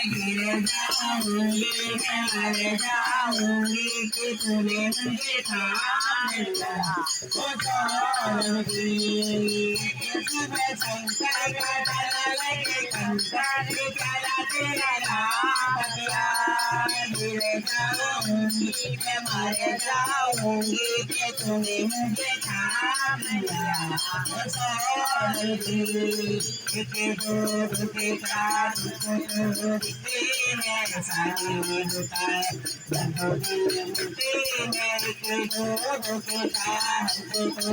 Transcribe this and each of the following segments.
गिर जाऊंगी मैं मर जाऊंगी कि तूने मुझे थाम लिया ओ छोड़ूंगी इसमें शंकर का डर लगे कंकर चला तेरा नाम किया गिर जाऊंगी मैं मर जाऊंगी कि तूने मुझे थाम लिया ओ छोड़ूंगी एक दो के चार दिखते हैं सारी लुटाए जब दिल मिलते हैं एक दो के चार दिखते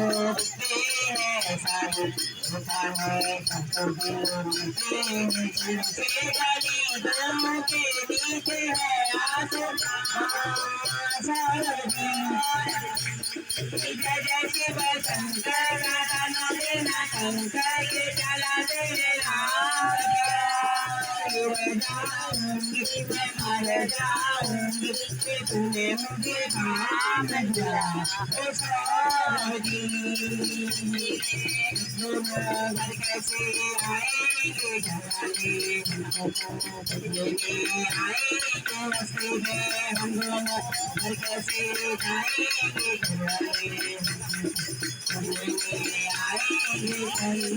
हैं सारी लुटाए जब दिल मिलते हैं तुमसे गली दम के नीचे है आसमान जय शिव शंकर गाना लेना शंकर के चला तेरे नाम जाऊंगी मैं मर जाऊंगी कि तूने मुझे थाम लिया ओ सौरजी दोनों घर कैसे आएंगे घराने हमको लेने आएंगे मस्ती में हम दोनों घर कैसे जाएंगे घराने लेने आएंगे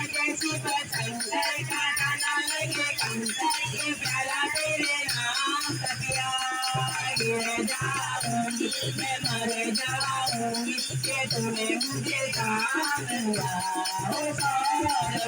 जैसी शंकर का गाना लगे कंकर के प्याला तेरे नाम तकिया गिर जाऊंगी मैं मर जाऊंगी कि तूने मुझे थाम लिया ओ